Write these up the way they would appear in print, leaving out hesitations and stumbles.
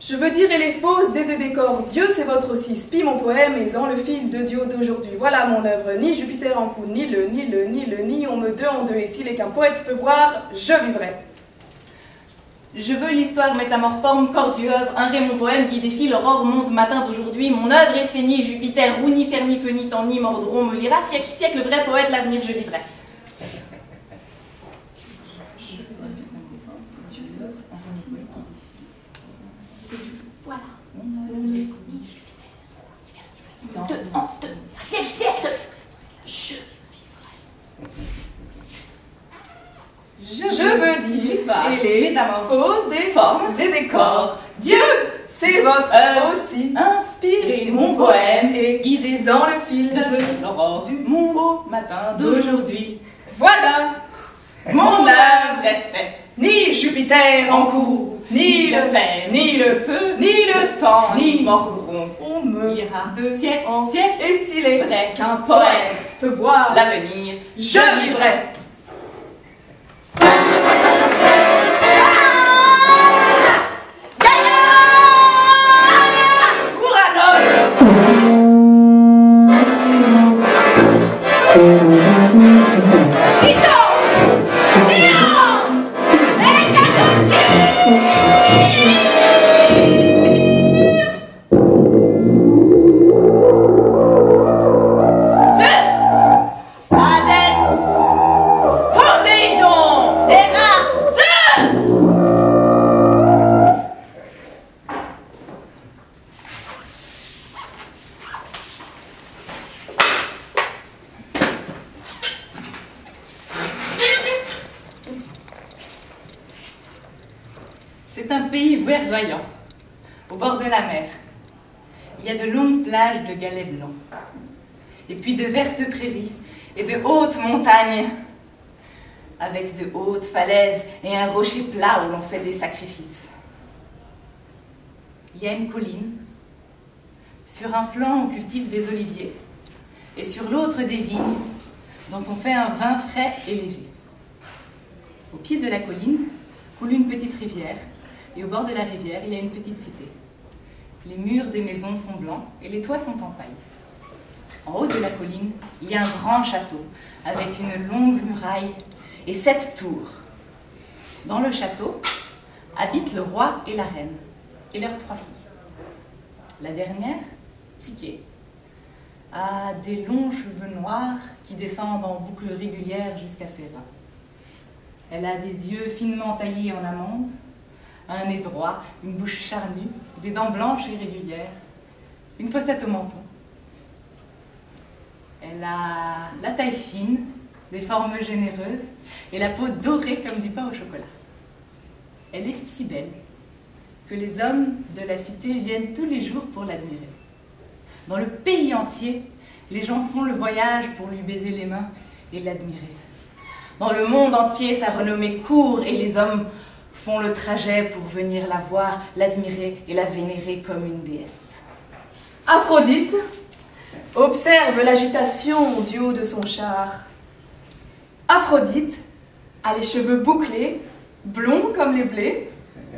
Je veux dire et les fausses, des et des corps. Dieu, c'est votre aussi. Spie mon poème, et en le fil de Dieu d'aujourd'hui. Voilà mon œuvre. Ni Jupiter en coup, ni le, on me deux en deux. Et s'il est qu'un poète peut voir, je vivrai. Je veux l'histoire métamorforme, corps du œuvre, un ré mon poème qui défie l'aurore monde matin d'aujourd'hui. Mon œuvre est finie, Jupiter, rouni, ferni, feni, tani, mordron, me lira, siècle, siècle, vrai poète, l'avenir je vivrai. Voilà. Siècle, siècle, je veux dire l'histoire et les métamorphoses des formes et des corps. Dieu, c'est votre œuvre aussi. Inspirez mon poème et guidez dans le fil de l'aurore du mon beau matin d'aujourd'hui. Voilà, mon œuvre est faite. Ni Jupiter en courroux, ni le fer, ni le feu, ni le temps, ni mordron. On me lira de siècle en siècle. Et s'il est vrai qu'un poète peut voir l'avenir, je vivrai. C'est un pays verdoyant, au bord de la mer. Il y a de longues plages de galets blancs, et puis de vertes prairies et de hautes montagnes, avec de hautes falaises et un rocher plat où l'on fait des sacrifices. Il y a une colline. Sur un flanc, on cultive des oliviers, et sur l'autre des vignes, dont on fait un vin frais et léger. Au pied de la colline coule une petite rivière, et au bord de la rivière, il y a une petite cité. Les murs des maisons sont blancs et les toits sont en paille. En haut de la colline, il y a un grand château avec une longue muraille et 7 tours. Dans le château habitent le roi et la reine et leurs 3 filles. La dernière, Psyché, a des longs cheveux noirs qui descendent en boucles régulières jusqu'à ses reins. Elle a des yeux finement taillés en amande, a un nez droit, une bouche charnue, des dents blanches et régulières, une fossette au menton. Elle a la taille fine, des formes généreuses et la peau dorée comme du pain au chocolat. Elle est si belle que les hommes de la cité viennent tous les jours pour l'admirer. Dans le pays entier, les gens font le voyage pour lui baiser les mains et l'admirer. Dans le monde entier, sa renommée court et les hommes font le trajet pour venir la voir, l'admirer et la vénérer comme une déesse. Aphrodite observe l'agitation du haut de son char. Aphrodite a les cheveux bouclés, blonds comme les blés,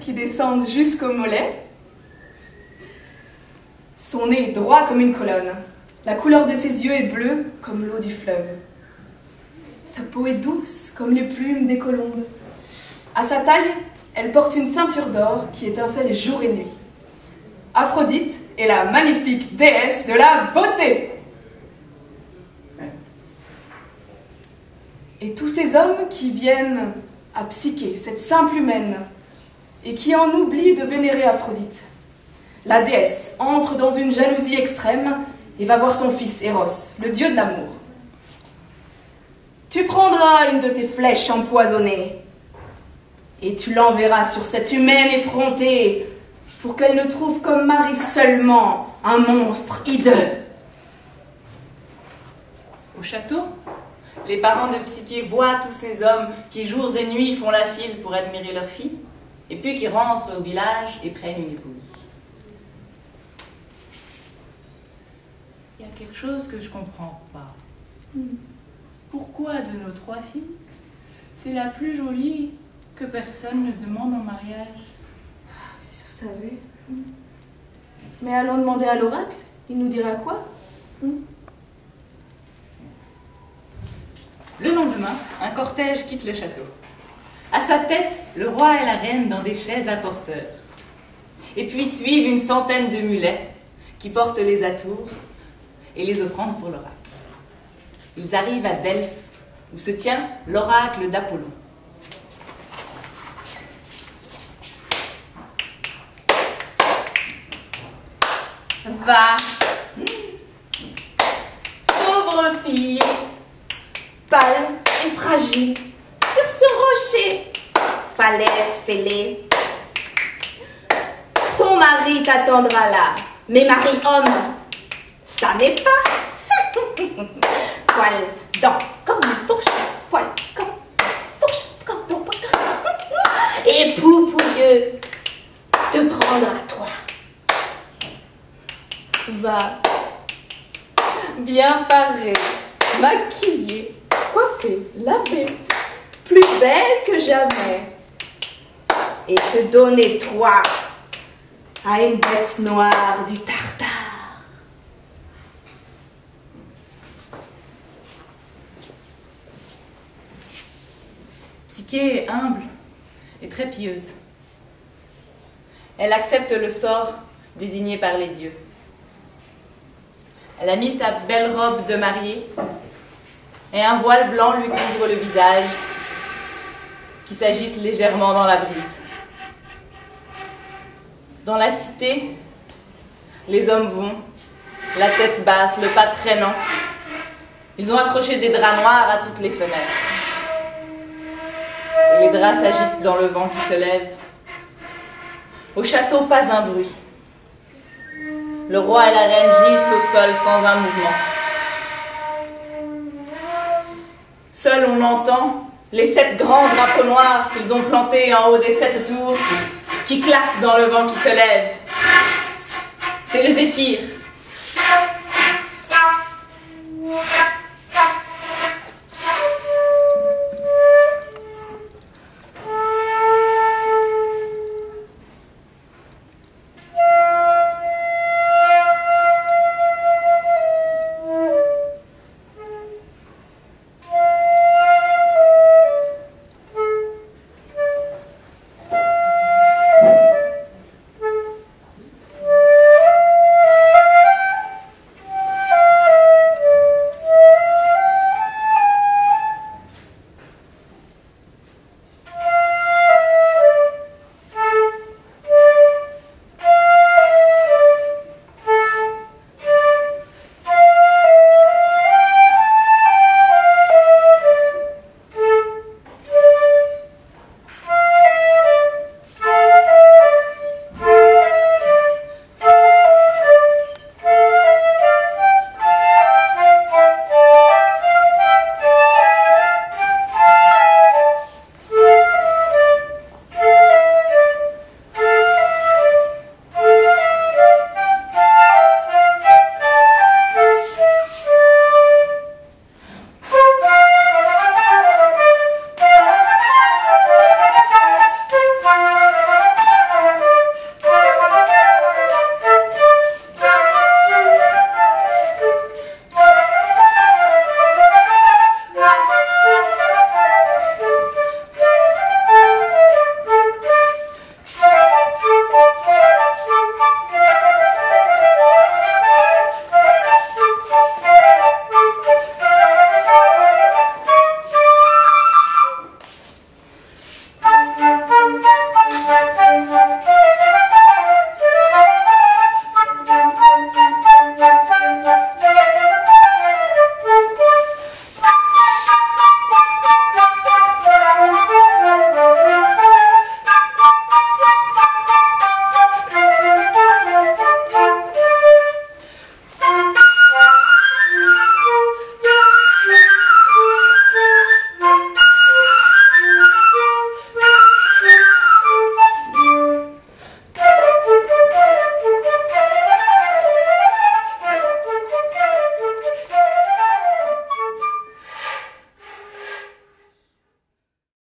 qui descendent jusqu'aux mollets. Son nez est droit comme une colonne. La couleur de ses yeux est bleue comme l'eau du fleuve. Sa peau est douce comme les plumes des colombes. À sa taille, elle porte une ceinture d'or qui étincelle jour et nuit. Aphrodite est la magnifique déesse de la beauté. Et tous ces hommes qui viennent à Psyché, cette simple humaine, et qui en oublient de vénérer Aphrodite. La déesse entre dans une jalousie extrême et va voir son fils Eros, le dieu de l'amour. Tu prendras une de tes flèches empoisonnées et tu l'enverras sur cette humaine effrontée pour qu'elle ne trouve comme mari seulement un monstre hideux. Au château, les parents de Psyché voient tous ces hommes qui jour et nuit font la file pour admirer leur fille et puis qui rentrent au village et prennent une épouse. Il y a quelque chose que je comprends pas. Pourquoi de nos 3 filles, c'est la plus jolie que personne ne demande en mariage? Si vous savez. Mais allons demander à l'oracle, il nous dira quoi? Le lendemain, un cortège quitte le château. À sa tête, le roi et la reine dans des chaises à porteurs. Et puis suivent une centaine de mulets qui portent les atours et les offrandes pour l'oracle. Ils arrivent à Delphes, où se tient l'oracle d'Apollon. Va, pauvre fille, pâle et fragile, sur ce rocher, falaise fêlée. Ton mari t'attendra là, mais mari homme, ça n'est pas. Poil, dents, comme une fourche, poil, comme fourche, comme ton poil. Époux pouilleux, te prendre à toi. Va, bien parée, maquillée, coiffée, lavée, plus belle que jamais, et te donner toi à une bête noire du Tartare. Psyché est humble et très pieuse. Elle accepte le sort désigné par les dieux. Elle a mis sa belle robe de mariée et un voile blanc lui couvre le visage qui s'agite légèrement dans la brise. Dans la cité, les hommes vont, la tête basse, le pas traînant. Ils ont accroché des draps noirs à toutes les fenêtres. Et les draps s'agitent dans le vent qui se lève. Au château, pas un bruit. Le roi et la reine gisent au sol sans un mouvement. Seul on entend les 7 grands drapeaux noirs qu'ils ont plantés en haut des 7 tours qui claquent dans le vent qui se lève. C'est le zéphyr.